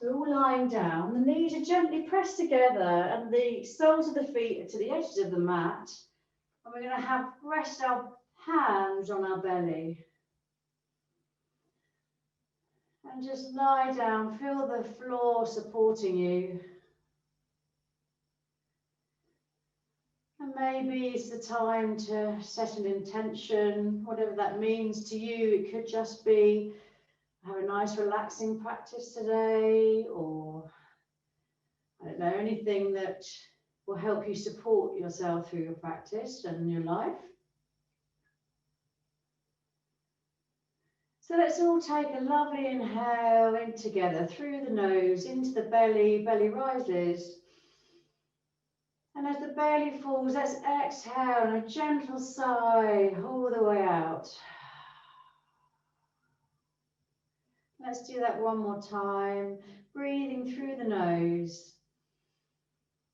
We're all lying down. The knees are gently pressed together and the soles of the feet are to the edges of the mat. And we're going to rest our hands on our belly. And just lie down, feel the floor supporting you. And maybe it's the time to set an intention, whatever that means to you. It could just be have a nice relaxing practice today, or I don't know, anything that will help you support yourself through your practice and your life. So let's all take a lovely inhale in together through the nose into the belly, belly rises. And as the belly falls, let's exhale and a gentle sigh all the way out. Let's do that one more time, breathing through the nose,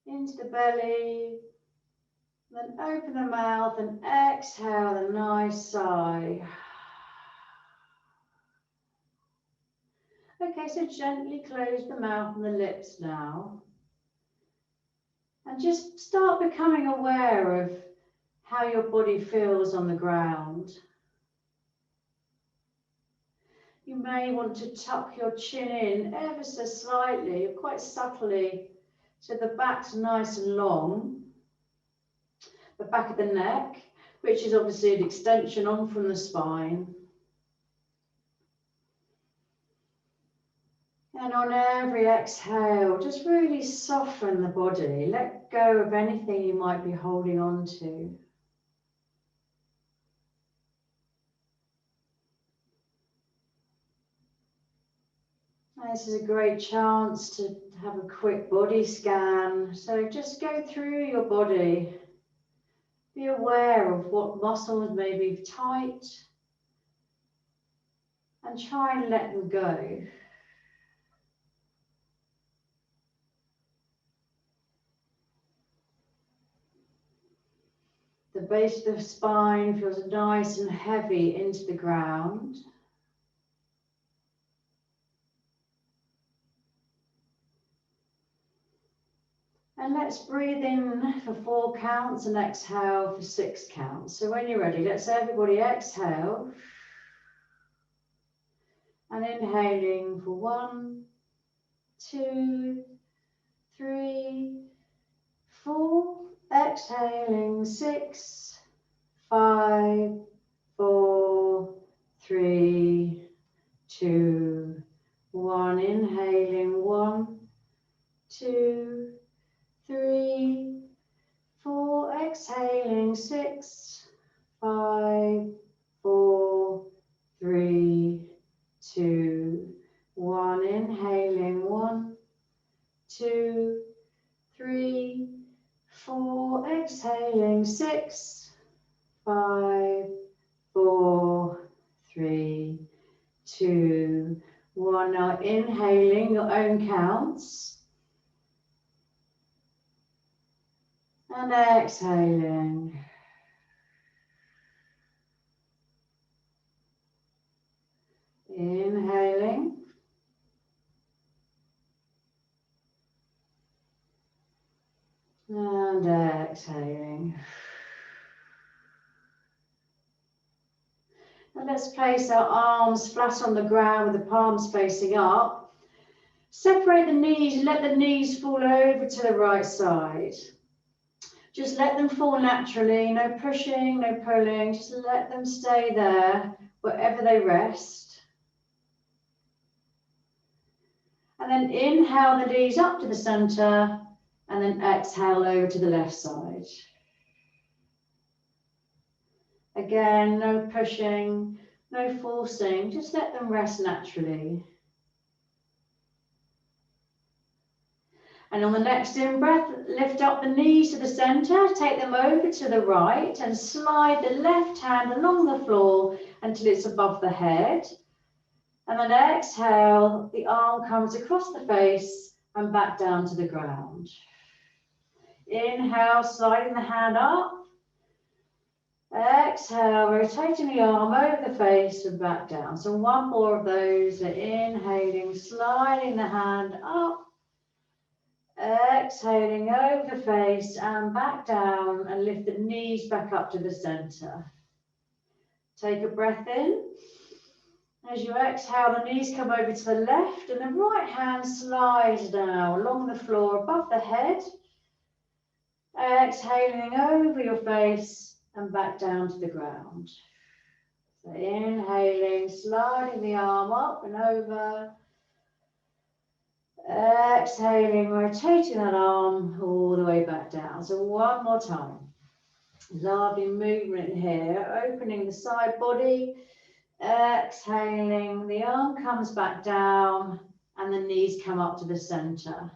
into the belly, then open the mouth and exhale a nice sigh. Okay, so gently close the mouth and the lips now. And just start becoming aware of how your body feels on the ground. You may want to tuck your chin in ever so slightly, quite subtly, so the back's nice and long. The back of the neck, which is obviously an extension on from the spine. And on every exhale, just really soften the body. Let go of anything you might be holding on to. This is a great chance to have a quick body scan. So just go through your body. Be aware of what muscles may be tight and try and let them go. The base of the spine feels nice and heavy into the ground. And let's breathe in for 4 counts and exhale for 6 counts. So when you're ready, let's everybody exhale. And inhaling for 1, 2, 3, 4. Exhaling 6, 5, 4, 3, 2, 1. Inhaling 1, 2, 3, 4. Exhaling 6, 5, 4, 3, 2, 1. Inhaling 1, 2, 3, 4. Exhaling 6, 5, 4, 3, 2, 1. Now inhaling your own counts. And exhaling. Inhaling. And exhaling. And let's place our arms flat on the ground with the palms facing up. Separate the knees, let the knees fall over to the right side. Just let them fall naturally, no pushing, no pulling, just let them stay there wherever they rest. And then inhale the knees up to the center. And then exhale over to the left side. Again, no pushing, no forcing, just let them rest naturally. And on the next in-breath, lift up the knees to the center, take them over to the right and slide the left hand along the floor until it's above the head. And then exhale, the arm comes across the face and back down to the ground. Inhale, sliding the hand up. Exhale, rotating the arm over the face and back down. So one more of those. Inhaling, sliding the hand up. Exhaling over the face and back down, and lift the knees back up to the center. Take a breath in. As you exhale, the knees come over to the left and the right hand slides down along the floor above the head. Exhaling over your face and back down to the ground. So inhaling, sliding the arm up and over. Exhaling, rotating that arm all the way back down. So one more time. Lovely movement here, opening the side body. Exhaling, the arm comes back down and the knees come up to the center.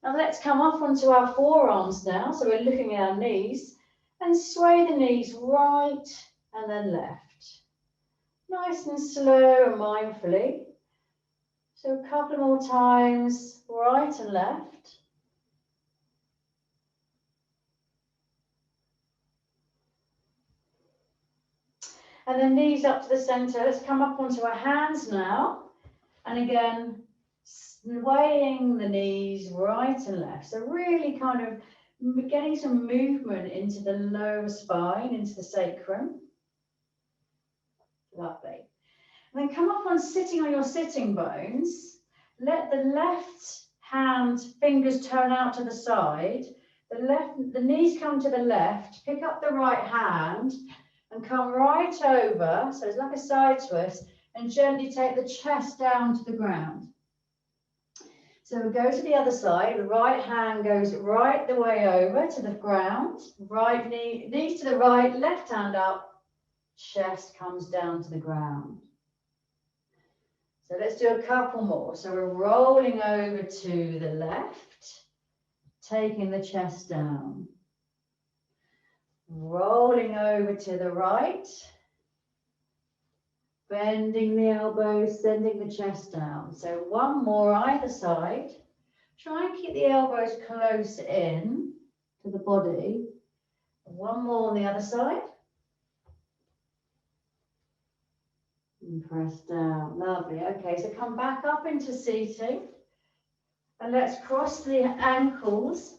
Now let's come up onto our forearms now. So we're looking at our knees and sway the knees right and then left. Nice and slow and mindfully. So a couple more times, right and left. And then knees up to the center. Let's come up onto our hands now. And again, swaying the knees right and left. So really kind of getting some movement into the lower spine, into the sacrum. Lovely. And then come up on sitting on your sitting bones. Let the left hand fingers turn out to the side. The knees come to the left. Pick up the right hand and come right over. So it's like a side twist. And gently take the chest down to the ground. So we go to the other side. The right hand goes right the way over to the ground. Right knee, knees to the right, left hand up. Chest comes down to the ground. So let's do a couple more. So we're rolling over to the left, taking the chest down. Rolling over to the right, bending the elbows, sending the chest down. So one more either side. Try and keep the elbows close in to the body. One more on the other side. And press down. Lovely. Okay, so come back up into seating. And let's cross the ankles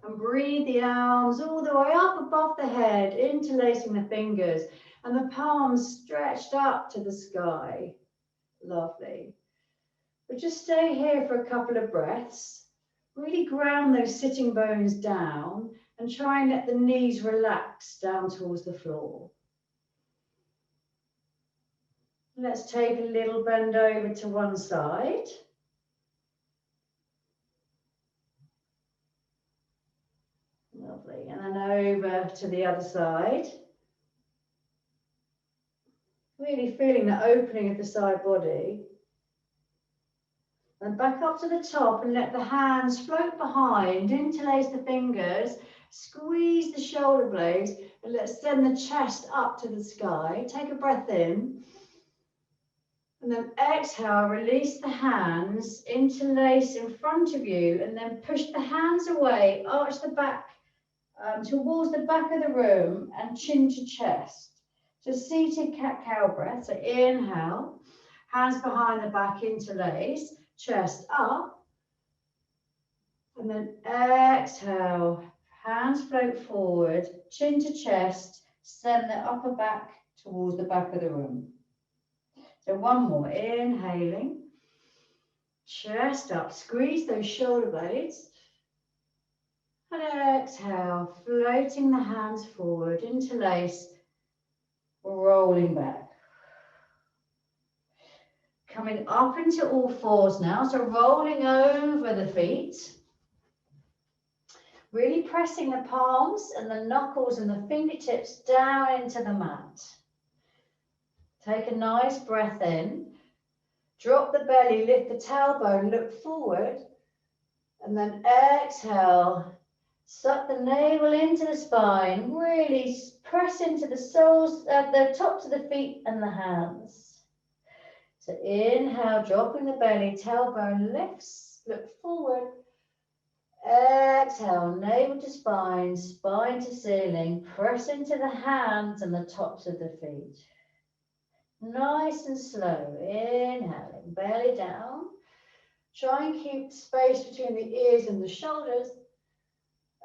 and breathe the arms all the way up above the head, interlacing the fingers and the palms stretched up to the sky. Lovely. But just stay here for a couple of breaths. Really ground those sitting bones down and try and let the knees relax down towards the floor. Let's take a little bend over to one side. Lovely. And then over to the other side. Really feeling the opening of the side body. And back up to the top and let the hands float behind, interlace the fingers, squeeze the shoulder blades, and let's send the chest up to the sky. Take a breath in. And then exhale, release the hands, interlace in front of you, and then push the hands away, arch the back towards the back of the room and chin to chest. So seated cat-cow breath. So inhale, hands behind the back, interlace, chest up. And then exhale, hands float forward, chin to chest, send the upper back towards the back of the room. So one more, inhaling, chest up, squeeze those shoulder blades. And exhale, floating the hands forward, interlace, rolling back. Coming up into all fours now, so rolling over the feet. Really pressing the palms and the knuckles and the fingertips down into the mat. Take a nice breath in. Drop the belly, lift the tailbone, look forward. And then exhale. Suck the navel into the spine. Really press into the soles, the tops of the feet and the hands. So inhale, dropping the belly, tailbone lifts, look forward. Exhale, navel to spine, spine to ceiling. Press into the hands and the tops of the feet. Nice and slow. Inhaling, belly down. Try and keep space between the ears and the shoulders.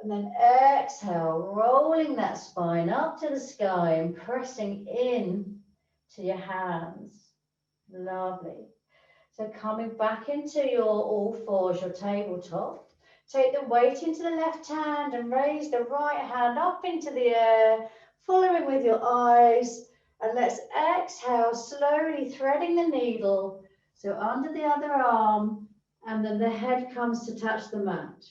And then exhale, rolling that spine up to the sky and pressing in to your hands. Lovely. So coming back into your all fours, your tabletop. Take the weight into the left hand and raise the right hand up into the air, following with your eyes. And let's exhale, slowly threading the needle. So under the other arm, and then the head comes to touch the mat.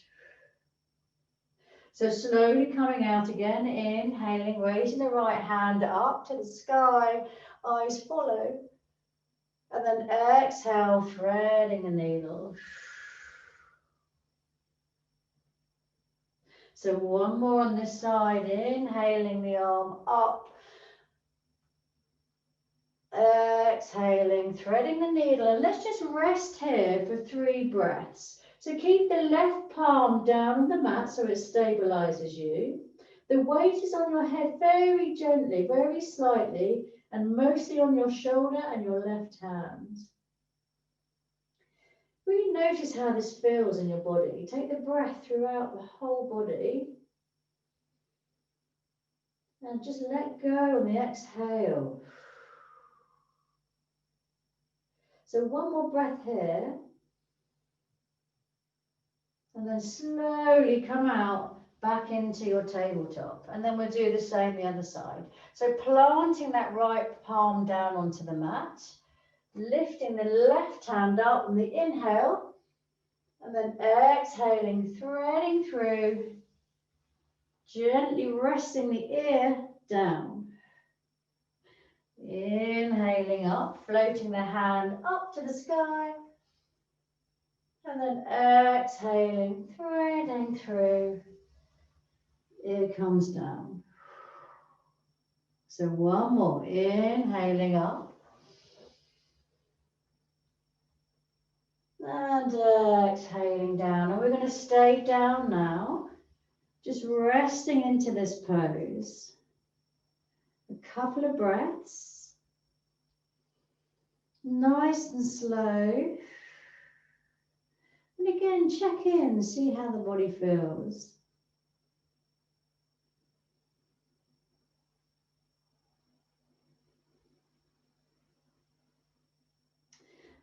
So slowly coming out again, inhaling, raising the right hand up to the sky, eyes follow. And then exhale, threading the needle. So one more on this side, inhaling the arm up. Exhaling, threading the needle. And let's just rest here for 3 breaths. So keep the left palm down on the mat so it stabilizes you. The weight is on your head very gently, very slightly, and mostly on your shoulder and your left hand. Really notice how this feels in your body. Take the breath throughout the whole body. And just let go on the exhale. So one more breath here. And then slowly come out back into your tabletop. And then we'll do the same the other side. So planting that right palm down onto the mat. Lifting the left hand up on the inhale. And then exhaling, threading through. Gently resting the ear down. Inhaling up, floating the hand up to the sky. And then exhaling, threading through. Ear comes down. So one more, inhaling up. And exhaling down. And we're going to stay down now. Just resting into this pose. A couple of breaths. Nice and slow. And again, check in, see how the body feels.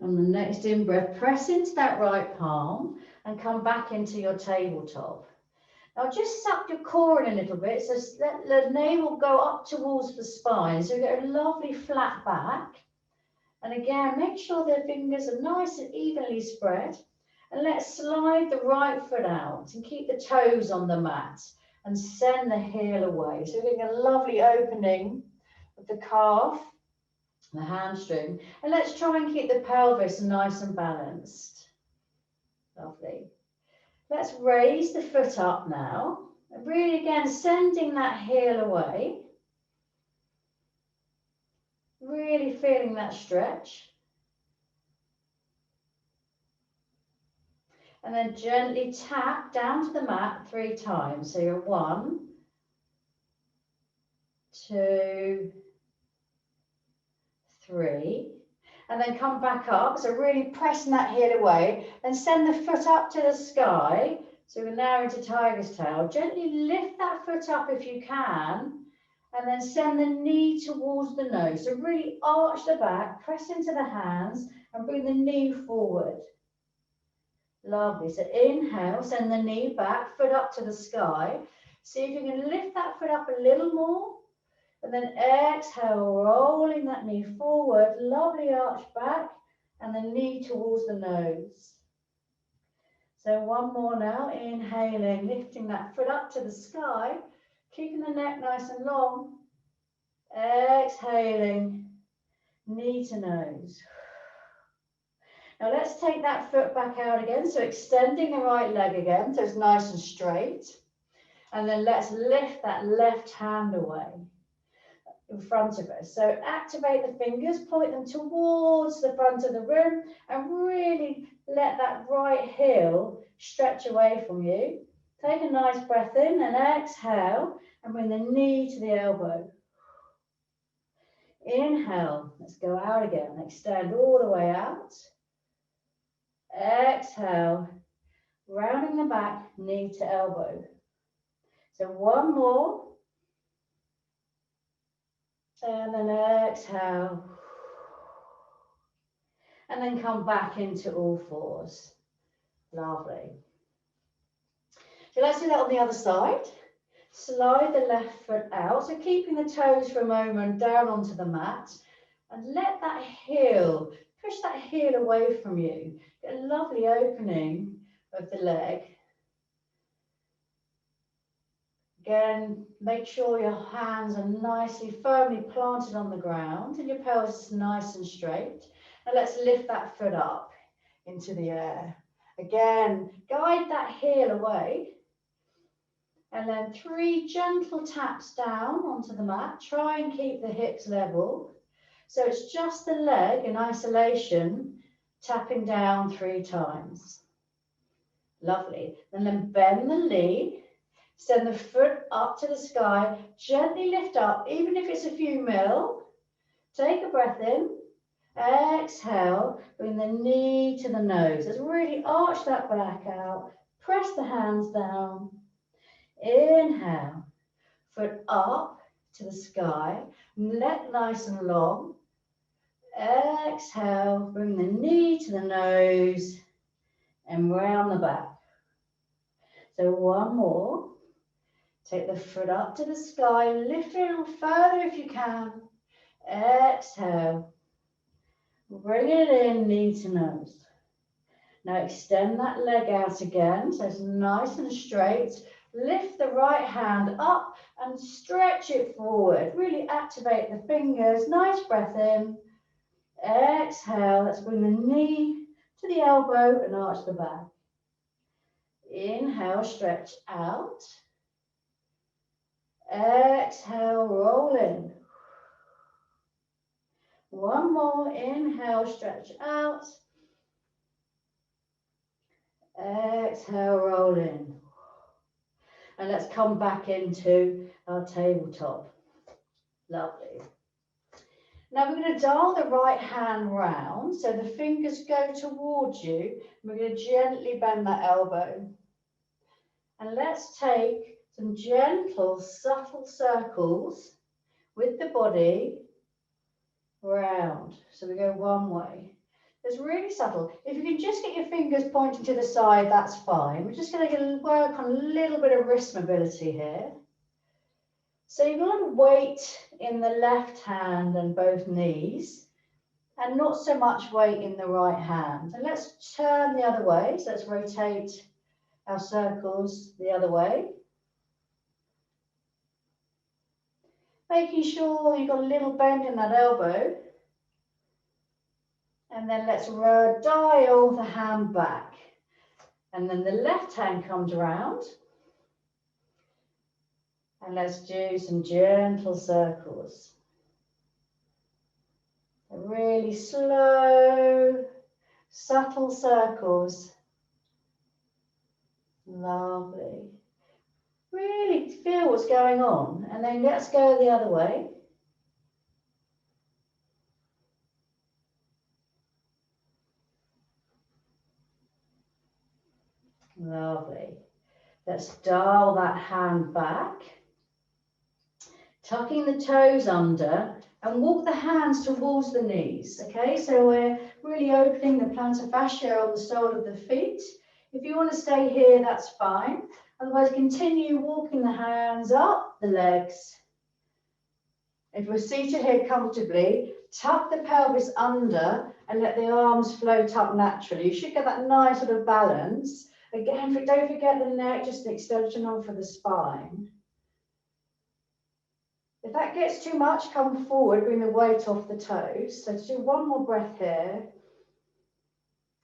On the next in-breath, press into that right palm and come back into your tabletop. Now just suck your core in a little bit, so let the navel go up towards the spine, so you get a lovely flat back. And again, make sure the fingers are nice and evenly spread. And let's slide the right foot out and keep the toes on the mat and send the heel away. So we're getting a lovely opening of the calf, the hamstring. And let's try and keep the pelvis nice and balanced. Lovely. Let's raise the foot up now. And really again, sending that heel away. Really feeling that stretch. And then gently tap down to the mat 3 times. So you're 1, 2, 3. And then come back up. So really pressing that heel away. Then send the foot up to the sky. So we're now into tiger's tail. Gently lift that foot up if you can. And then send the knee towards the nose. So really arch the back, press into the hands, and bring the knee forward. Lovely. So inhale, send the knee back, foot up to the sky. See if you can lift that foot up a little more. And then exhale, rolling that knee forward. Lovely arch back, and the knee towards the nose. So one more now. Inhaling, lifting that foot up to the sky. Keeping the neck nice and long. Exhaling, knee to nose. Now let's take that foot back out again. So extending the right leg again, so it's nice and straight. And then let's lift that left hand away. in front of us. So activate the fingers, point them towards the front of the room, and really let that right heel stretch away from you. Take a nice breath in and exhale, and bring the knee to the elbow. Inhale, let's go out again. Extend all the way out. Exhale, rounding the back, knee to elbow. So one more. And then exhale. And then come back into all fours. Lovely. So let's do that on the other side. Slide the left foot out. So keeping the toes for a moment down onto the mat. And let that heel, push that heel away from you. Get a lovely opening of the leg. Again, make sure your hands are nicely, firmly planted on the ground and your pelvis is nice and straight. Now let's lift that foot up into the air. Again, guide that heel away. And then 3 gentle taps down onto the mat. Try and keep the hips level. So it's just the leg in isolation, tapping down 3 times. Lovely. And then bend the knee. Send the foot up to the sky. Gently lift up, even if it's a few mil. Take a breath in. Exhale. Bring the knee to the nose. Let's really arch that back out. Press the hands down. Inhale. Foot up to the sky. Neck nice and long. Exhale. Bring the knee to the nose. And round the back. So one more. Take the foot up to the sky, lift it a little further if you can. Exhale. Bring it in, knee to nose. Now extend that leg out again, so it's nice and straight. Lift the right hand up and stretch it forward. Really activate the fingers. Nice breath in. Exhale. Let's bring the knee to the elbow and arch the back. Inhale, stretch out. Exhale, roll in. One more, inhale, stretch out. Exhale, roll in. And let's come back into our tabletop. Lovely. Now we're going to dial the right hand round so the fingers go towards you. We're going to gently bend that elbow. And let's take some gentle, subtle circles with the body round. So we go one way. It's really subtle. If you can just get your fingers pointing to the side, that's fine. We're just going to work on a little bit of wrist mobility here. So you've got weight in the left hand and both knees, and not so much weight in the right hand. And let's turn the other way. So let's rotate our circles the other way. Making sure you've got a little bend in that elbow. And then let's dial the hand back. And then the left hand comes around. And let's do some gentle circles. Really slow, subtle circles. Lovely. Really feel what's going on. And then let's go the other way. Lovely. Let's dial that hand back. Tucking the toes under and walk the hands towards the knees. Okay, so we're really opening the plantar fascia on the sole of the feet. If you want to stay here, that's fine. Otherwise, continue walking the hands up the legs. If we're seated here comfortably, tuck the pelvis under and let the arms float up naturally. You should get that nice sort of balance. Again, don't forget the neck, just an extension on for the spine. If that gets too much, come forward, bring the weight off the toes. So let's do one more breath here.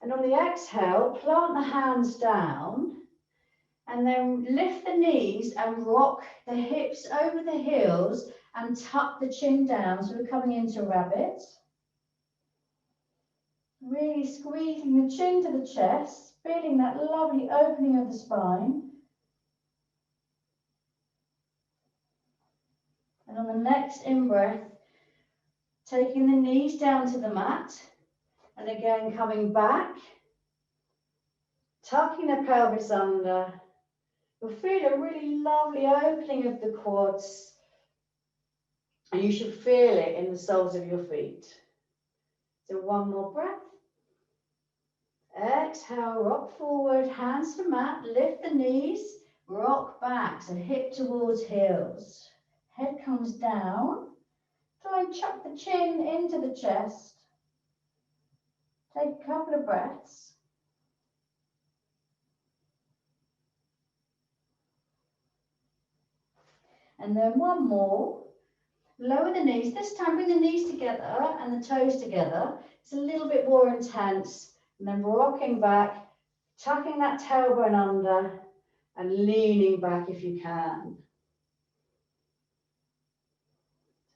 And on the exhale, plant the hands down and then lift the knees and rock the hips over the heels and tuck the chin down. So we're coming into rabbit. Really squeezing the chin to the chest, feeling that lovely opening of the spine. And on the next in-breath, taking the knees down to the mat, and again coming back, tucking the pelvis under. You'll feel a really lovely opening of the quads, and you should feel it in the soles of your feet. So one more breath. Exhale, rock forward, hands to mat, lift the knees, rock back, so hip towards heels. Head comes down. Try and chuck the chin into the chest. Take a couple of breaths. And then one more. Lower the knees. This time bring the knees together and the toes together. It's a little bit more intense. And then rocking back, tucking that tailbone under and leaning back if you can.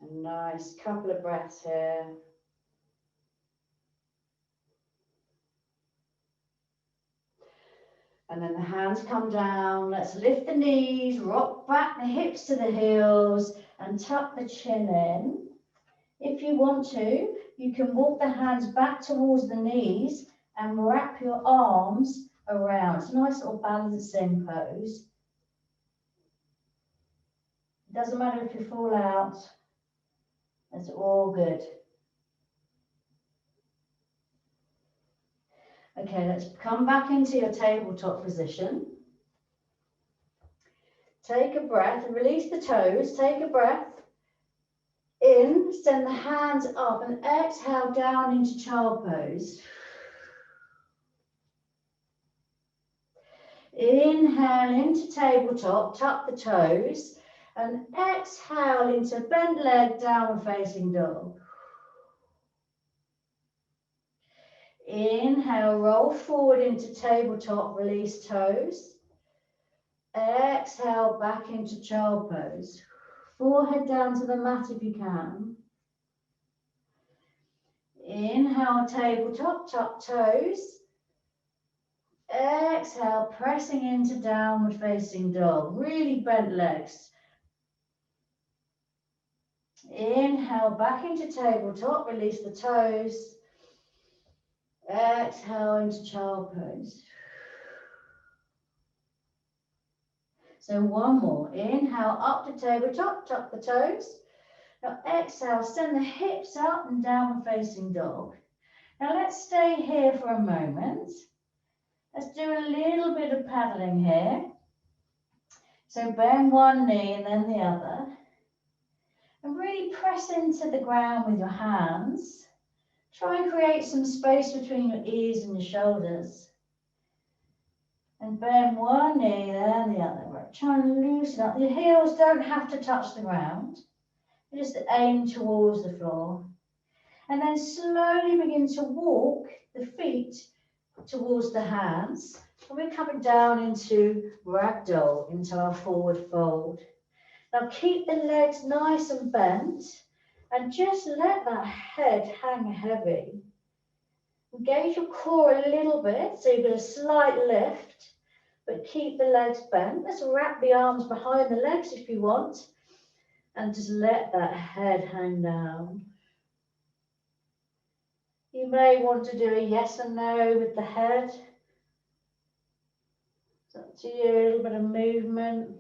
A nice couple of breaths here. And then the hands come down. Let's lift the knees, rock back the hips to the heels and tuck the chin in. If you want to, you can walk the hands back towards the knees and wrap your arms around. It's a nice little balancing pose. It doesn't matter if you fall out. It's all good. Okay, let's come back into your tabletop position. Take a breath and release the toes. Take a breath in, send the hands up and exhale down into child pose. Inhale into tabletop, tuck the toes, and exhale into bent leg, downward facing dog. Inhale, roll forward into tabletop, release toes. Exhale, back into child pose. Forehead down to the mat if you can. Inhale, tabletop, tuck toes. Exhale, pressing into downward facing dog. Really bent legs. Inhale, back into tabletop, release the toes. Exhale into child pose. So one more. Inhale, up to tabletop, tuck the toes. Now exhale, send the hips up and downward facing dog. Now let's stay here for a moment. Let's do a little bit of paddling here. So bend one knee and then the other. And really press into the ground with your hands. Try and create some space between your ears and your shoulders. And bend one knee, then the other. Right. Try and loosen up. Your heels don't have to touch the ground. You just aim towards the floor. And then slowly begin to walk the feet towards the hands. And we're coming down into ragdoll, into our forward fold. Now keep the legs nice and bent. And just let that head hang heavy. Engage your core a little bit, so you get a slight lift, but keep the legs bent. Let's wrap the arms behind the legs if you want, and just let that head hang down. You may want to do a yes and no with the head. It's up to you, a little bit of movement.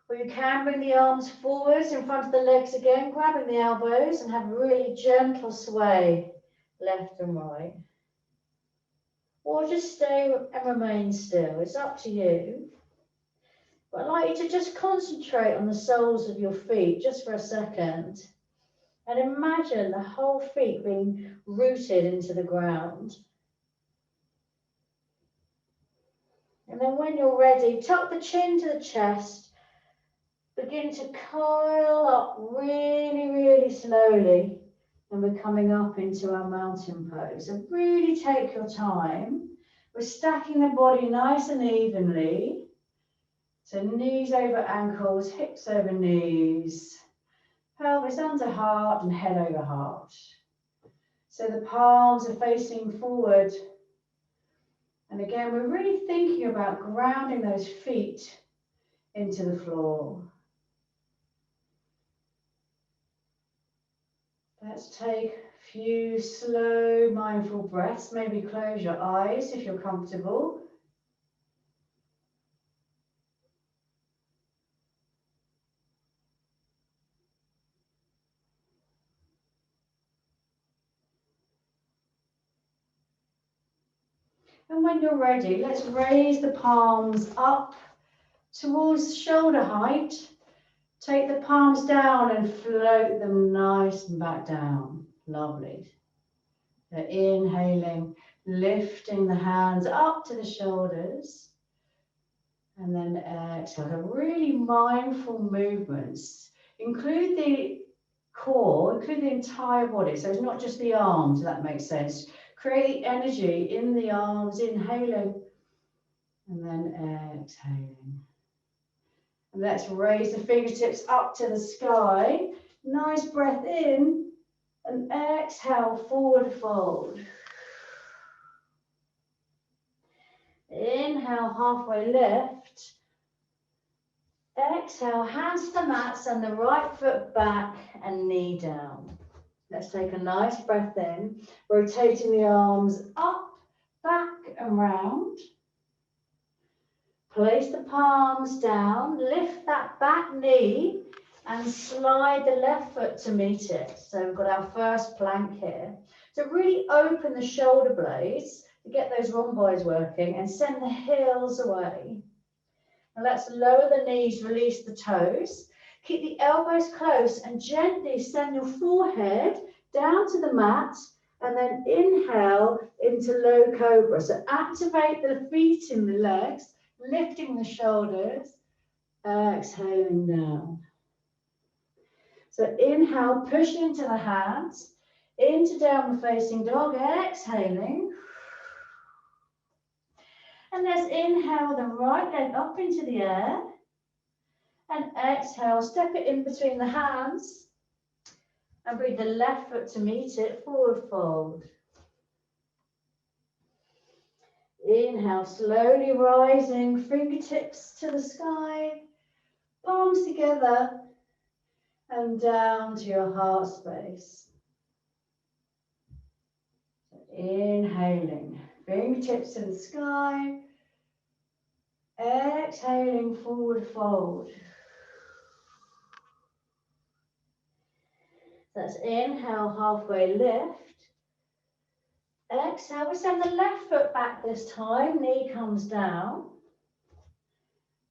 Or you can bring the arms forwards in front of the legs again, grabbing the elbows and have a really gentle sway left and right. Or just stay and remain still. It's up to you. But I'd like you to just concentrate on the soles of your feet just for a second. And imagine the whole feet being rooted into the ground. And then when you're ready, tuck the chin to the chest. Begin to coil up really, really slowly. And we're coming up into our mountain pose. So really take your time. We're stacking the body nice and evenly So knees over ankles, hips over knees, pelvis under heart and head over heart. So the palms are facing forward. And again, we're really thinking about grounding those feet into the floor. Let's take a few slow, mindful breaths. Maybe close your eyes if you're comfortable. And when you're ready, let's raise the palms up towards shoulder height. Take the palms down and float them nice and back down. Lovely. So inhaling, lifting the hands up to the shoulders. And then exhale. So really mindful movements. Include the core, include the entire body. So it's not just the arms, if that makes sense. Create energy in the arms, inhaling, and then exhaling. And let's raise the fingertips up to the sky. Nice breath in, and exhale, forward fold. Inhale, halfway lift. Exhale, hands to the mats and the right foot back and knee down. Let's take a nice breath in, rotating the arms up, back and round. Place the palms down, lift that back knee and slide the left foot to meet it. So we've got our first plank here. So really open the shoulder blades to get those rhomboids working and send the heels away. Now let's lower the knees, release the toes. Keep the elbows close and gently send your forehead down to the mat and then inhale into low cobra. So activate the feet in the legs, lifting the shoulders, exhaling down. So inhale, push into the hands, into downward facing dog, exhaling. And let's inhale the right leg up into the air. And exhale, step it in between the hands. And bring the left foot to meet it, forward fold. Inhale, slowly rising, fingertips to the sky, palms together, and down to your heart space. Inhaling, fingertips to the sky, exhaling, forward fold. That's inhale, halfway lift. Exhale, we send the left foot back this time, knee comes down.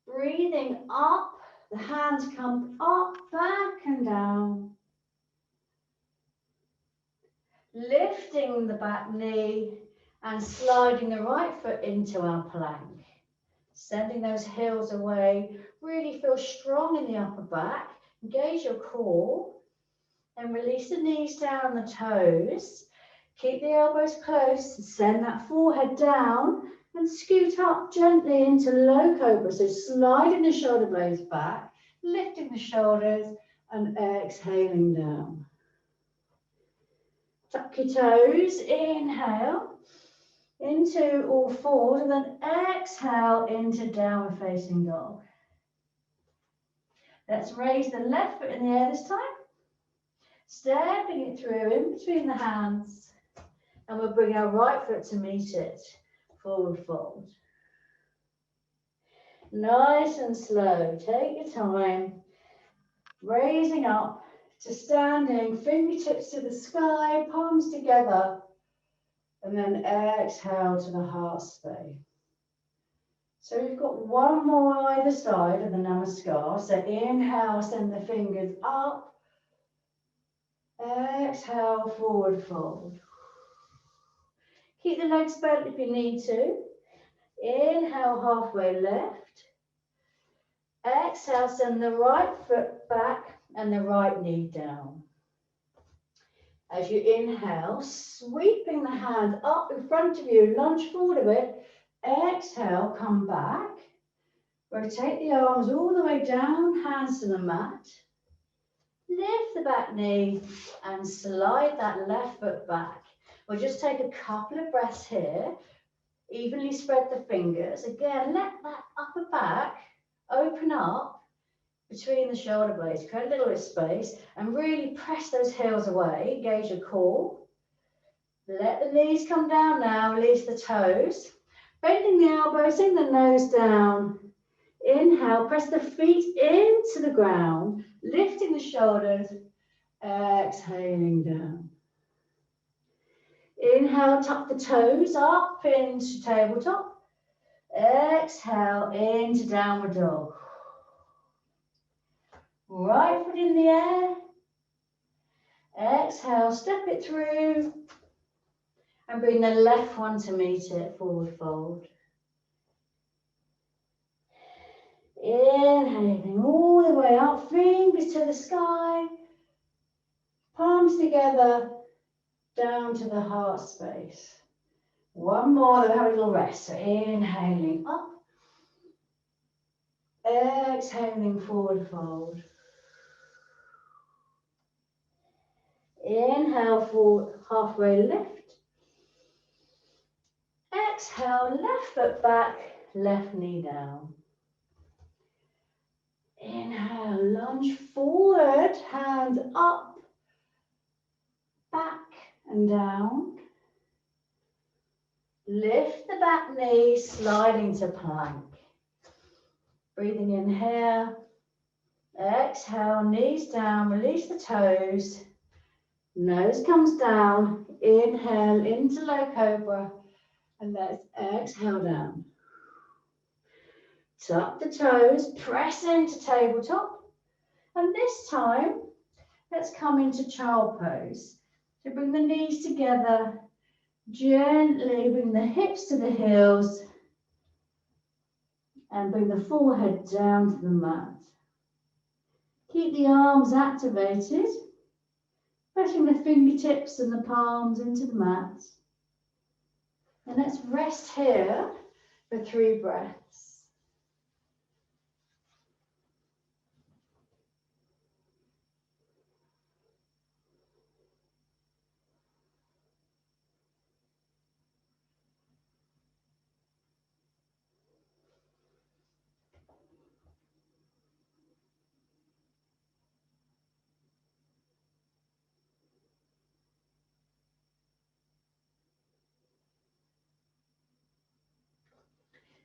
Breathing up, the hands come up, back and down. Lifting the back knee and sliding the right foot into our plank. Sending those heels away, really feel strong in the upper back. Engage your core and release the knees down, the toes. Keep the elbows close and send that forehead down and scoot up gently into low cobra. So sliding the shoulder blades back, lifting the shoulders and exhaling down. Tuck your toes, inhale into all fours and then exhale into downward facing dog. Let's raise the left foot in the air this time. Stepping it through in between the hands. And we'll bring our right foot to meet it, forward fold. Nice and slow, take your time. Raising up to standing, fingertips to the sky, palms together. And then exhale to the heart space. So we've got one more either side of the Namaskar. So inhale, send the fingers up. Exhale, forward fold. Keep the legs bent if you need to. Inhale, halfway lift. Exhale, send the right foot back and the right knee down. As you inhale, sweeping the hand up in front of you, lunge forward a bit. Exhale, come back. Rotate the arms all the way down, hands to the mat. Lift the back knee and slide that left foot back. We'll just take a couple of breaths here. Evenly spread the fingers. Again, let that upper back open up between the shoulder blades. Create a little bit of space and really press those heels away. Engage your core. Let the knees come down now. Release the toes. Bending the elbows, sink the nose down. Inhale, press the feet into the ground, lifting the shoulders, exhaling down. Inhale, tuck the toes up into tabletop. Exhale into downward dog. Right foot in the air. Exhale, step it through. And bring the left one to meet it, forward fold. Inhaling all the way up, fingers to the sky, palms together, down to the heart space. One more, then have a little rest. So inhaling up, exhaling forward fold. Inhale, forward, halfway lift. Exhale, left foot back, left knee down. Inhale, lunge forward, hands up, back and down. Lift the back knee, sliding to plank. Breathing in here. Exhale, knees down, release the toes. Nose comes down. Inhale into low cobra. And let's exhale down. Tuck the toes, press into tabletop. And this time, let's come into child pose. So bring the knees together, gently bring the hips to the heels, and bring the forehead down to the mat. Keep the arms activated, pressing the fingertips and the palms into the mat. And let's rest here for 3 breaths.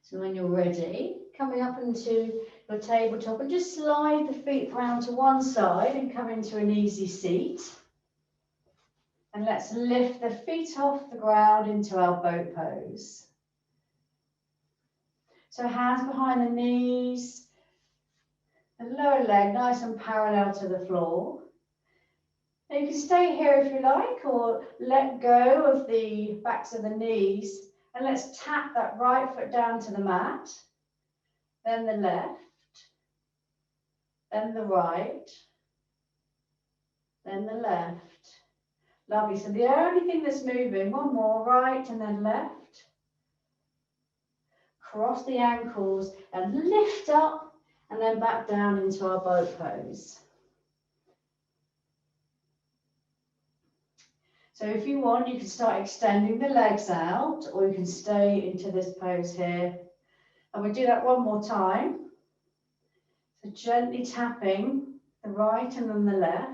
So when you're ready, coming up into your tabletop and just slide the feet round to one side and come into an easy seat. And let's lift the feet off the ground into our boat pose. So hands behind the knees, the lower leg nice and parallel to the floor. Now you can stay here if you like, or let go of the backs of the knees. And let's tap that right foot down to the mat, then the left, then the right, then the left. Lovely. So the only thing that's moving, one more, right and then left. Cross the ankles and lift up and then back down into our boat pose. So if you want, you can start extending the legs out, or you can stay into this pose here. And we'll do that one more time. So gently tapping the right and then the left.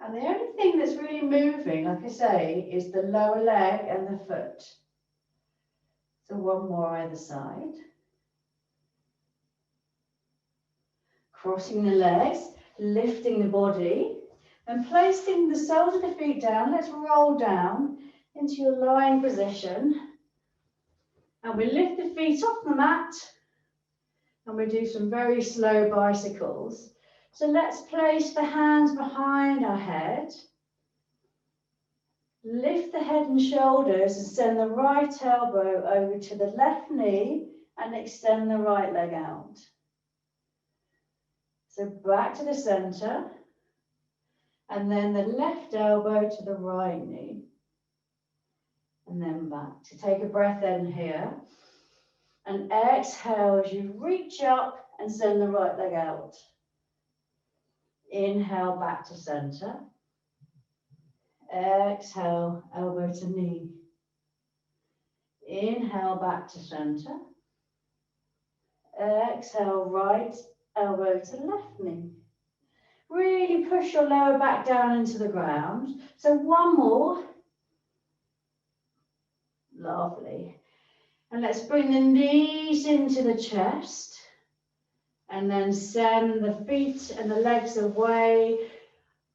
And the only thing that's really moving, like I say, is the lower leg and the foot. So one more either side. Crossing the legs, lifting the body. And placing the soles of the feet down, let's roll down into your lying position. And we lift the feet off the mat. And we do some very slow bicycles. So let's place the hands behind our head. Lift the head and shoulders and send the right elbow over to the left knee and extend the right leg out. So back to the center. And then the left elbow to the right knee. And then back. To take a breath in here. And exhale as you reach up and send the right leg out. Inhale back to center. Exhale, elbow to knee. Inhale back to center. Exhale, right elbow to left knee. Really push your lower back down into the ground. So one more. Lovely. And let's bring the knees into the chest. And then send the feet and the legs away.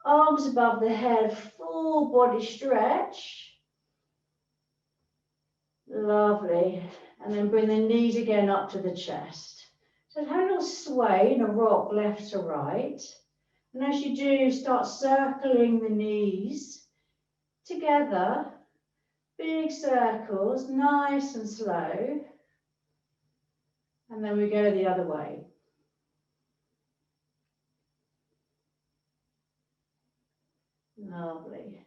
Arms above the head, full body stretch. Lovely. And then bring the knees again up to the chest. So have a little sway in a rock left to right. And as you do, start circling the knees together. Big circles, nice and slow. And then we go the other way. Lovely.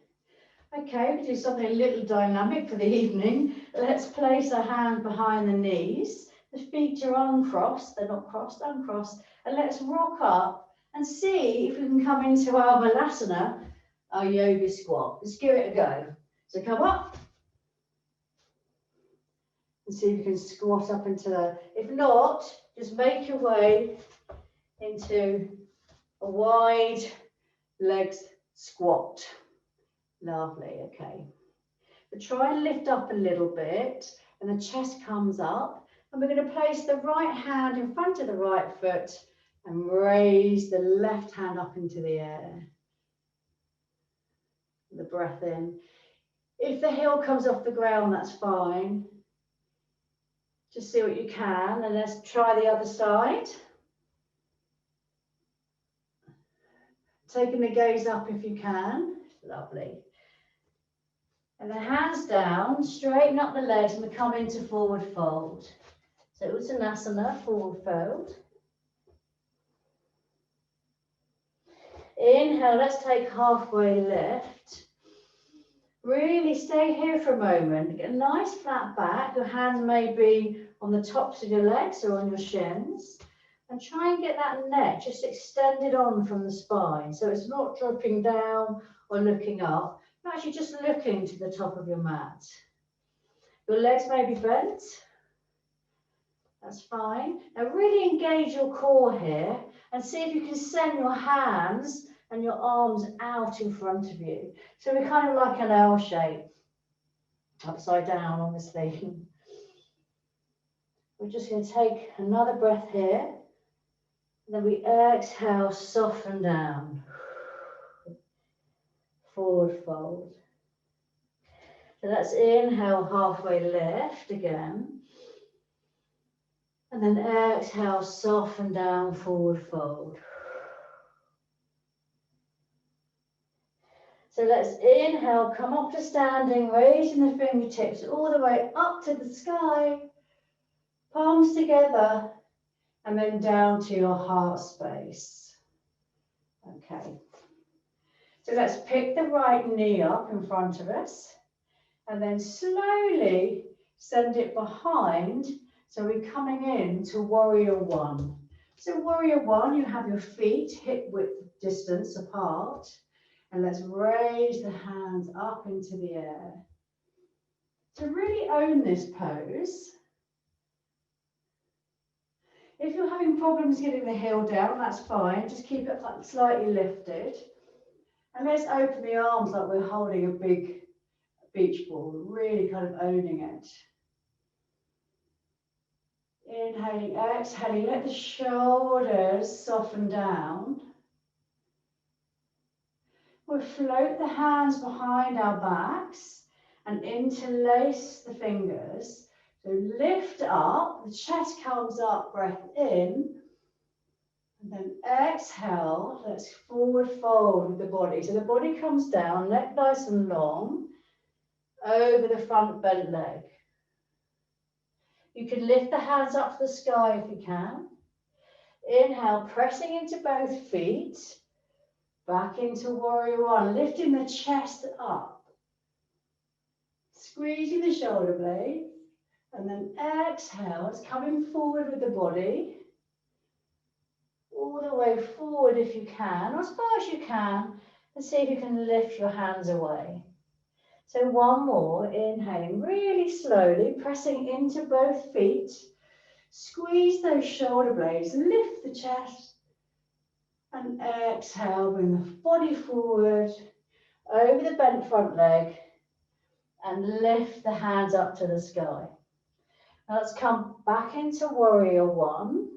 Okay, we can do something a little dynamic for the evening. Let's place a hand behind the knees. The feet are uncrossed, they're not crossed, uncrossed. And let's rock up and see if we can come into our Balasana, our yoga squat. Let's give it a go. So come up. And see if you can squat up into the, if not, just make your way into a wide legs squat. Lovely, okay. But try and lift up a little bit and the chest comes up. And we're going to place the right hand in front of the right foot and raise the left hand up into the air. The breath in. If the heel comes off the ground, that's fine. Just see what you can, and let's try the other side. Taking the gaze up if you can. Lovely. And the hands down, straighten up the legs, and we come into forward fold. So Uttanasana, forward fold. Inhale, let's take halfway lift. Really stay here for a moment. Get a nice flat back. Your hands may be on the tops of your legs or on your shins. And try and get that neck just extended on from the spine. So it's not dropping down or looking up. You're actually just looking to the top of your mat. Your legs may be bent. That's fine. Now really engage your core here and see if you can send your hands and your arms out in front of you. So we're kind of like an L shape. Upside down, obviously. We're just going to take another breath here. And then we exhale, soften down. Forward fold. So let's inhale, halfway lift again. And then exhale, soften down, forward fold. So let's inhale, come up to standing, raising the fingertips all the way up to the sky. Palms together, and then down to your heart space. Okay. So let's pick the right knee up in front of us, and then slowly send it behind. So we're coming in to warrior one. So warrior one, you have your feet hip width distance apart. And let's raise the hands up into the air. To really own this pose. If you're having problems getting the heel down, that's fine. Just keep it slightly lifted. And let's open the arms like we're holding a big beach ball, really kind of owning it. Inhaling, exhaling, let the shoulders soften down. We'll float the hands behind our backs and interlace the fingers. So lift up, the chest comes up, breath in. And then exhale, let's forward fold with the body. So the body comes down, neck nice and long, over the front bent leg. You can lift the hands up to the sky if you can. Inhale, pressing into both feet. Back into warrior one, lifting the chest up. Squeezing the shoulder blades. And then exhale, it's coming forward with the body. All the way forward if you can, or as far as you can, and see if you can lift your hands away. So one more, inhaling really slowly, pressing into both feet. Squeeze those shoulder blades, lift the chest, and exhale, bring the body forward, over the bent front leg, and lift the hands up to the sky. Now let's come back into warrior one.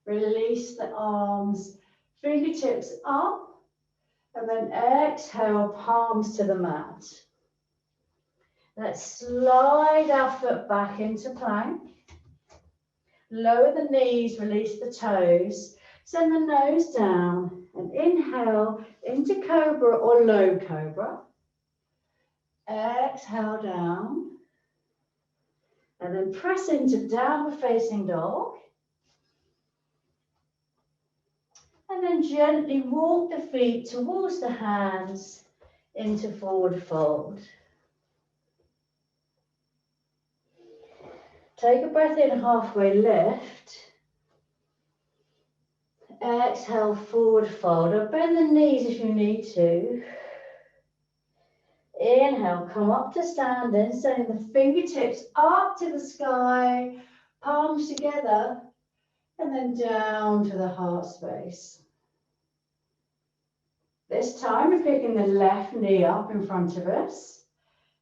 Release the arms, fingertips up, and then exhale, palms to the mat. Let's slide our foot back into plank. Lower the knees, release the toes. Send the nose down and inhale into cobra or low cobra. Exhale down. And then press into downward facing dog. And then gently walk the feet towards the hands into forward fold. Take a breath in, halfway lift. Exhale, forward fold, or bend the knees if you need to. Inhale, come up to standing, sending the fingertips up to the sky, palms together, and then down to the heart space. This time we're picking the left knee up in front of us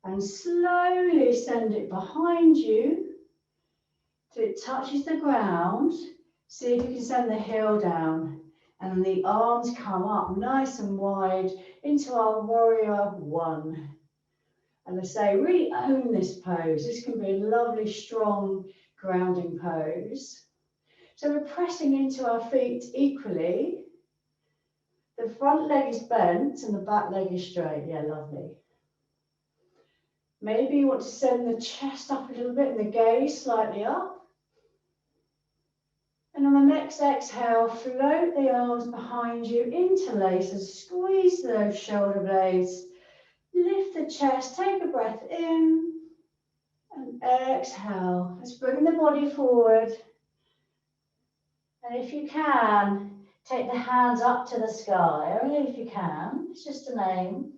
and slowly send it behind you till it touches the ground. See if you can send the heel down and then the arms come up nice and wide into our warrior one. And I say, really own this pose. This can be a lovely, strong, grounding pose. So we're pressing into our feet equally. The front leg is bent and the back leg is straight. Yeah, lovely. Maybe you want to send the chest up a little bit and the gaze slightly up. And on the next exhale, float the arms behind you, interlace and squeeze those shoulder blades. Lift the chest, take a breath in and exhale. Let's bring the body forward. And if you can, take the hands up to the sky, only if you can, it's just an aim.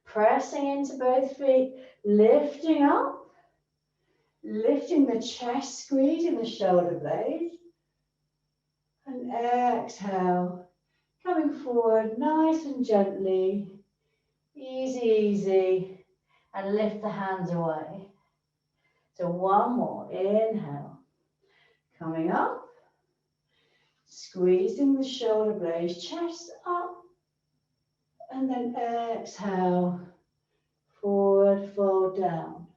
Pressing into both feet, lifting up, lifting the chest, squeezing the shoulder blades. And exhale, coming forward nice and gently, easy, easy, and lift the hands away. So one more, inhale, coming up, squeezing the shoulder blades, chest up, and then exhale, forward, fold down.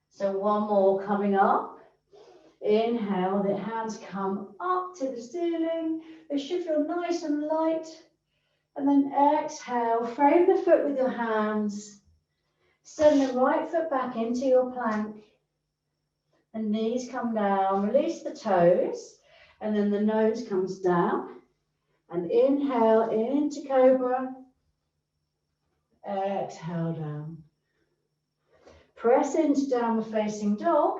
So one more, coming up. Inhale, the hands come up to the ceiling. They should feel nice and light. And then exhale, frame the foot with your hands. Send the right foot back into your plank. And knees come down, release the toes. And then the nose comes down. And inhale into cobra. Exhale down. Press into downward facing dog.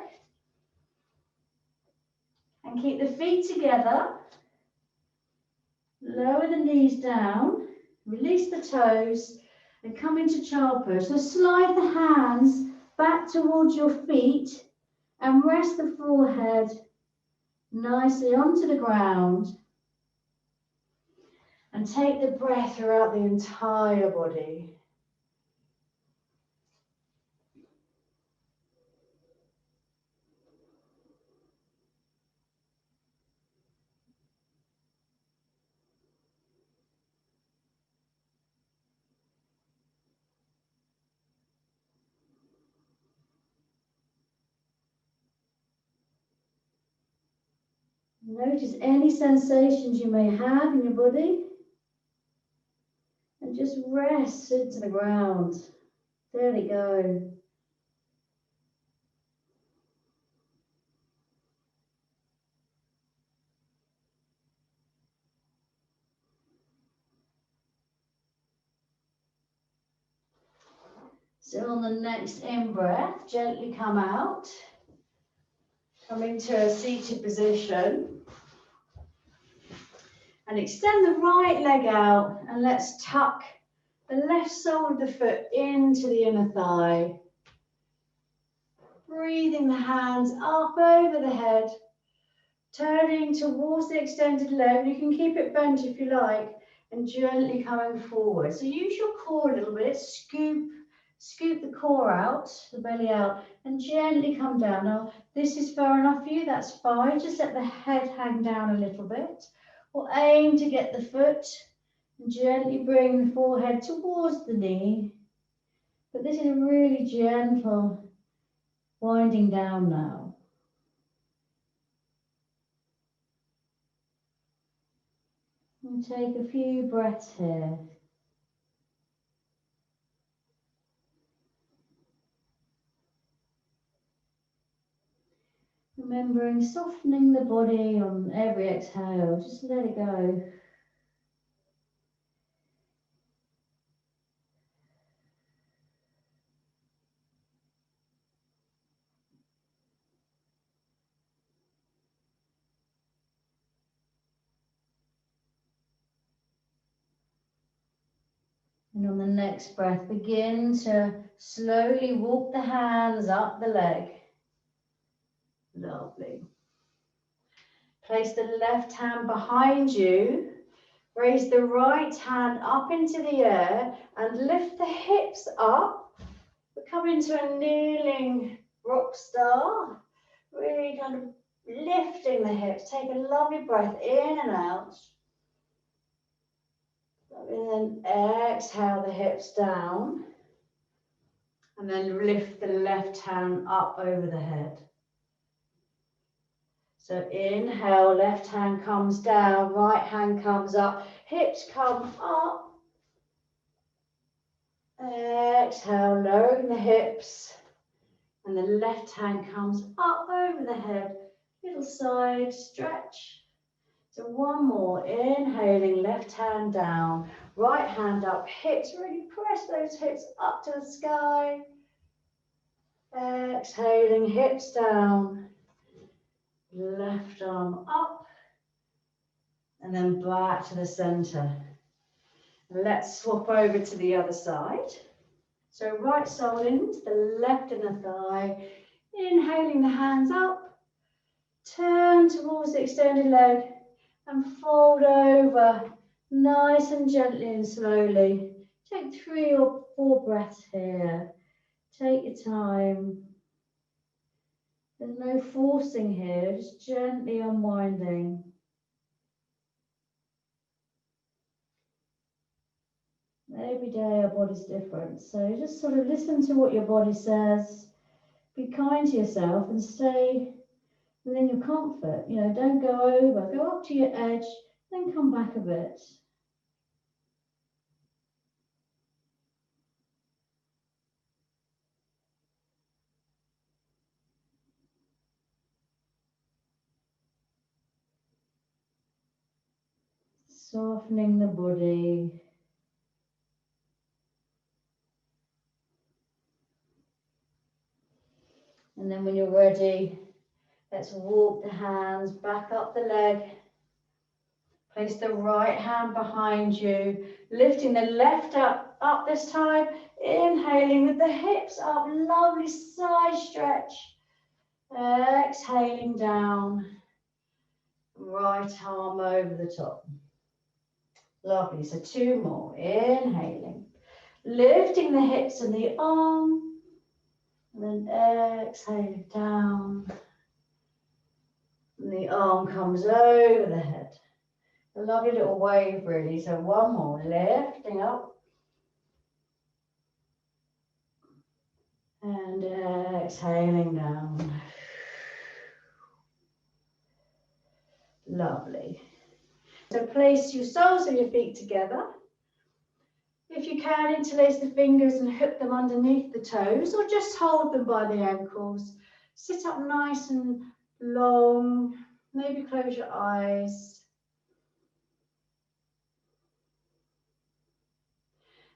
And keep the feet together. Lower the knees down. Release the toes. And come into child pose. So slide the hands back towards your feet. And rest the forehead nicely onto the ground. And take the breath throughout the entire body. Notice any sensations you may have in your body. And just rest into the ground. There we go. So on the next in-breath, gently come out. Come into a seated position. And extend the right leg out. And let's tuck the left sole of the foot into the inner thigh. Breathing the hands up over the head. Turning towards the extended leg. You can keep it bent if you like. And gently coming forward. So use your core a little bit. Scoop the core out, the belly out, and gently come down. Now, this is fair enough for you, that's fine. Just let the head hang down a little bit. Or aim to get the foot and gently bring the forehead towards the knee. But this is a really gentle winding down now. And take a few breaths here. Remembering softening the body on every exhale, just let it go. And on the next breath, begin to slowly walk the hands up the leg. Lovely. Place the left hand behind you. Raise the right hand up into the air and lift the hips up. We come into a kneeling rock star. Really kind of lifting the hips. Take a lovely breath in and out. And then exhale the hips down. And then lift the left hand up over the head. So inhale, left hand comes down, right hand comes up, hips come up. Exhale, lowering the hips. And the left hand comes up over the head. Little side stretch. So one more, inhaling, left hand down, right hand up, hips, really press those hips up to the sky. Exhaling, hips down. Left arm up and then back to the center. Let's swap over to the other side. So right sole into the left inner thigh, inhaling the hands up, turn towards the extended leg and fold over nice and gently and slowly. Take 3 or 4 breaths here. Take your time. There's no forcing here, just gently unwinding. Every day our body's different, so just sort of listen to what your body says. Be kind to yourself and stay within your comfort. You know, don't go over, go up to your edge, then come back a bit. Softening the body. And then when you're ready, let's walk the hands back up the leg. Place the right hand behind you, lifting the left up this time. Inhaling with the hips up, lovely side stretch. Exhaling down. Right arm over the top. Lovely, so 2 more. Inhaling. Lifting the hips and the arm. And then exhaling down. And the arm comes over the head. A lovely little wave really. So 1 more. Lifting up. And exhaling down. Lovely. So place your soles of your feet together. If you can, interlace the fingers and hook them underneath the toes, or just hold them by the ankles. Sit up nice and long. Maybe close your eyes.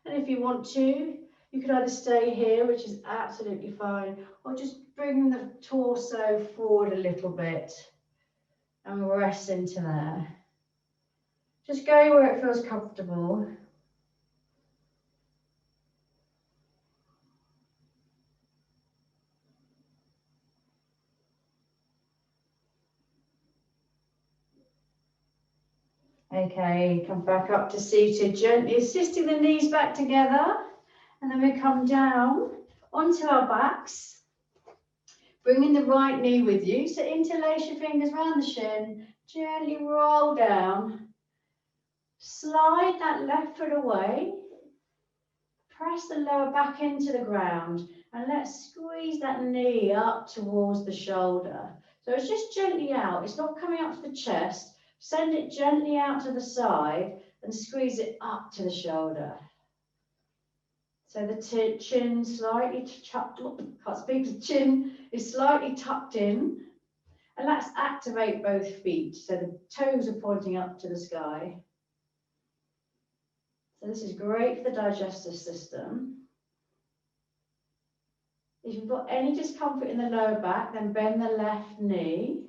And if you want to, You can either stay here, which is absolutely fine, or just bring the torso forward a little bit and rest into there. Just go where it feels comfortable. Okay, come back up to seated, gently assisting the knees back together. And then we come down onto our backs, bringing the right knee with you. So interlace your fingers around the shin, gently roll down. Slide that left foot away. Press the lower back into the ground. And let's squeeze that knee up towards the shoulder. So it's just gently out. It's not coming up to the chest. Send it gently out to the side and squeeze it up to the shoulder. So the chin slightly tucked, can't speak, the chin is slightly tucked in. And let's activate both feet. So the toes are pointing up to the sky. So this is great for the digestive system. If you've got any discomfort in the lower back, then bend the left knee.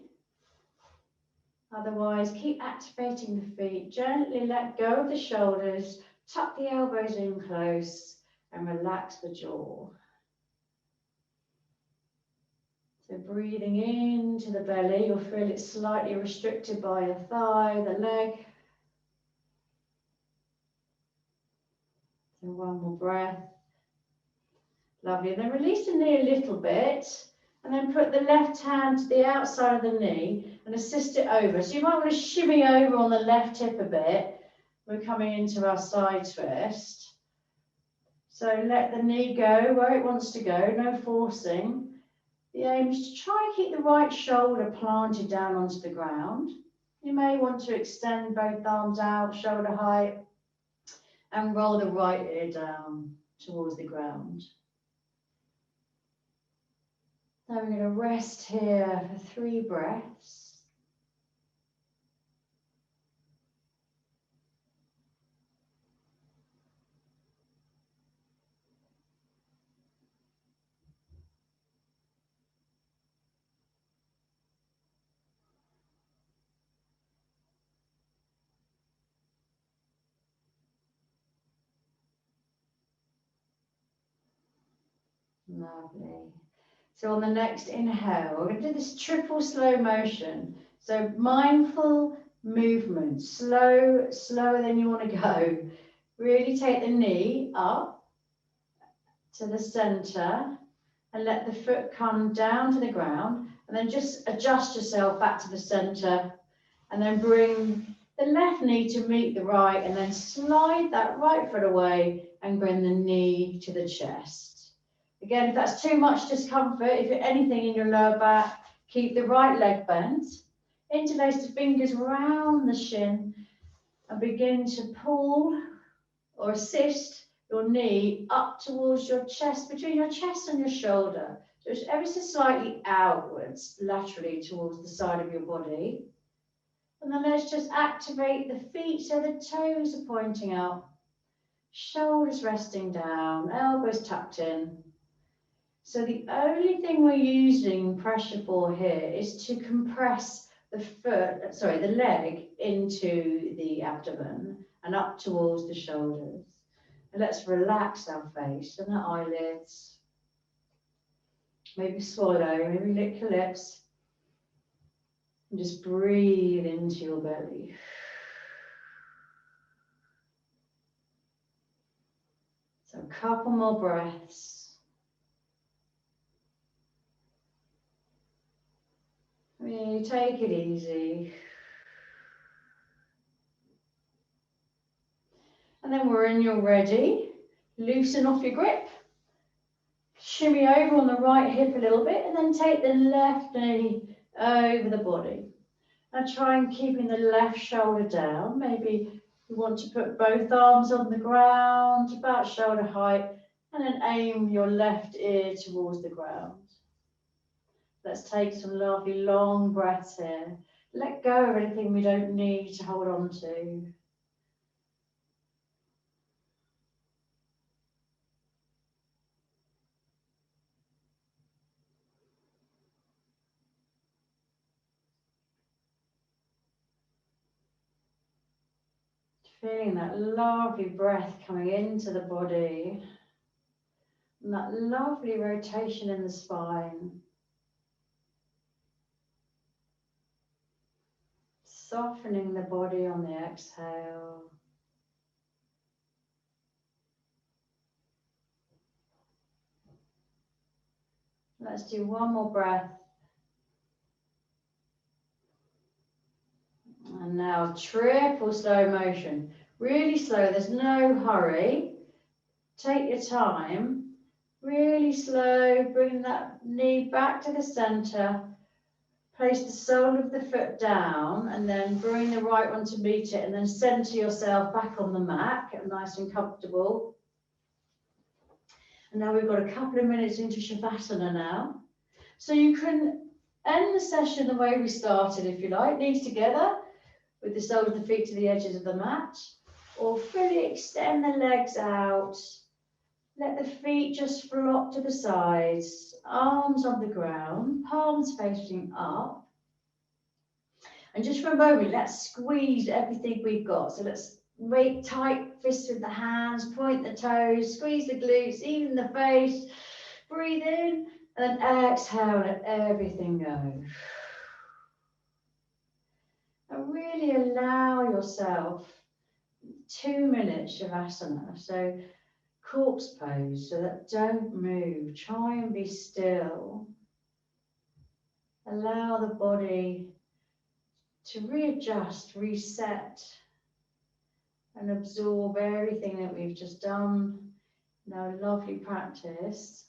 Otherwise, keep activating the feet. Gently let go of the shoulders, tuck the elbows in close, and relax the jaw. So breathing into the belly, you'll feel it slightly restricted by the thigh, the leg. So one more breath. Lovely. And then release the knee a little bit. And then put the left hand to the outside of the knee and assist it over. So you might want to shimmy over on the left hip a bit. We're coming into our side twist. So let the knee go where it wants to go, no forcing. The aim is to try and keep the right shoulder planted down onto the ground. You may want to extend both arms out, shoulder height, and roll the right ear down towards the ground. Now we're going to rest here for 3 breaths. Lovely. So on the next inhale, we're going to do this triple slow motion. So mindful movement, slower than you want to go. Really take the knee up to the center and let the foot come down to the ground, and then just adjust yourself back to the center, and then bring the left knee to meet the right, and then slide that right foot away and bring the knee to the chest. Again, if that's too much discomfort, if you're anything in your lower back, keep the right leg bent. Interlace the fingers around the shin and begin to pull or assist your knee up towards your chest, between your chest and your shoulder. So it's ever so slightly outwards, laterally towards the side of your body. And then let's just activate the feet so the toes are pointing up, shoulders resting down, elbows tucked in. So the only thing we're using pressure for here is to compress the leg into the abdomen and up towards the shoulders. And let's relax our face and the eyelids. Maybe swallow, maybe lick your lips. And just breathe into your belly. So a couple more breaths. Really take it easy. And then when you're ready, loosen off your grip. Shimmy over on the right hip a little bit, and then take the left knee over the body. Now try and keeping the left shoulder down. Maybe you want to put both arms on the ground, about shoulder height, and then aim your left ear towards the ground. Let's take some lovely long breaths here. Let go of anything we don't need to hold on to. Feeling that lovely breath coming into the body and that lovely rotation in the spine. Softening the body on the exhale. Let's do one more breath. And now triple slow motion. Really slow, there's no hurry. Take your time. Really slow, bring that knee back to the center. Place the sole of the foot down and then bring the right one to meet it and then center yourself back on the mat, get nice and comfortable. And now we've got a couple of minutes into Savasana now. So you can end the session the way we started if you like, knees together with the soles of the feet to the edges of the mat, or fully extend the legs out. Let the feet just flop to the sides, arms on the ground, palms facing up. And just for a moment, let's squeeze everything we've got. So let's make tight fists with the hands, point the toes, squeeze the glutes, even the face. Breathe in and exhale, let everything go. And really allow yourself 2 minutes Shavasana. So corpse pose, so that don't move. Try and be still. Allow the body to readjust, reset, and absorb everything that we've just done. Now, lovely practice.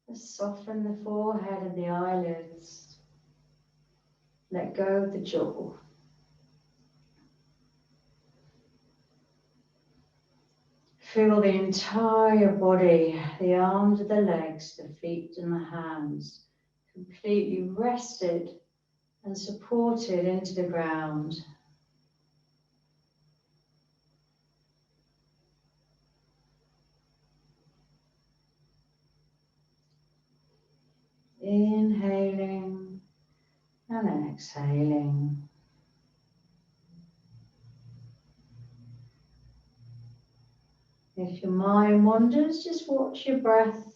Just soften the forehead and the eyelids. Let go of the jaw. Feel the entire body, the arms and the legs, the feet and the hands, completely rested and supported into the ground. Inhaling and exhaling. If your mind wanders, just watch your breath.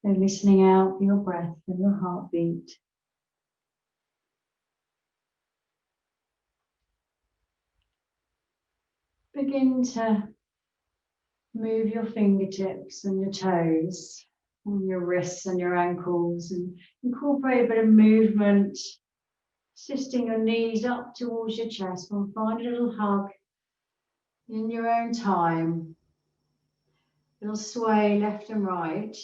And listening out for your breath and your heartbeat. Begin to move your fingertips and your toes and your wrists and your ankles and incorporate a bit of movement, shifting your knees up towards your chest and find a little hug in your own time. Little sway left and right,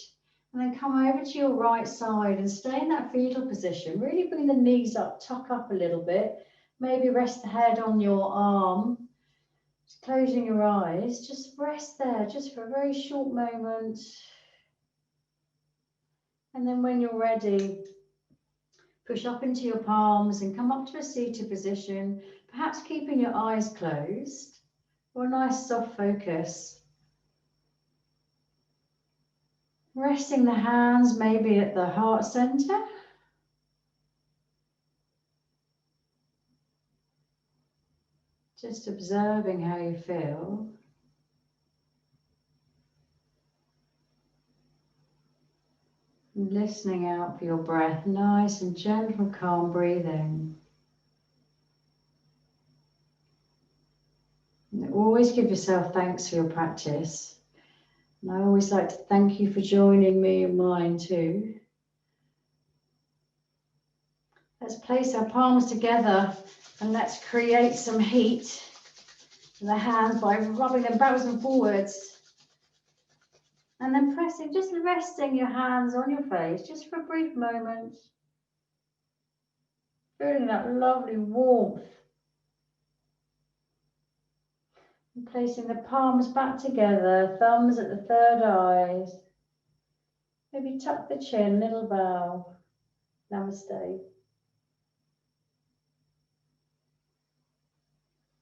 and then come over to your right side and stay in that fetal position. Really bring the knees up, tuck up a little bit. Maybe rest the head on your arm. Just closing your eyes, just rest there, just for a very short moment. And then when you're ready, push up into your palms and come up to a seated position, perhaps keeping your eyes closed, or a nice soft focus. Resting the hands maybe at the heart center. Just observing how you feel. And listening out for your breath, nice and gentle, calm breathing. And always give yourself thanks for your practice. And I always like to thank you for joining me in mine too. Let's place our palms together and let's create some heat in the hands by rubbing them backwards and forwards. And then pressing, just resting your hands on your face, just for a brief moment. Feeling that lovely warmth. And placing the palms back together, thumbs at the third eyes. Maybe tuck the chin, little bow. Namaste.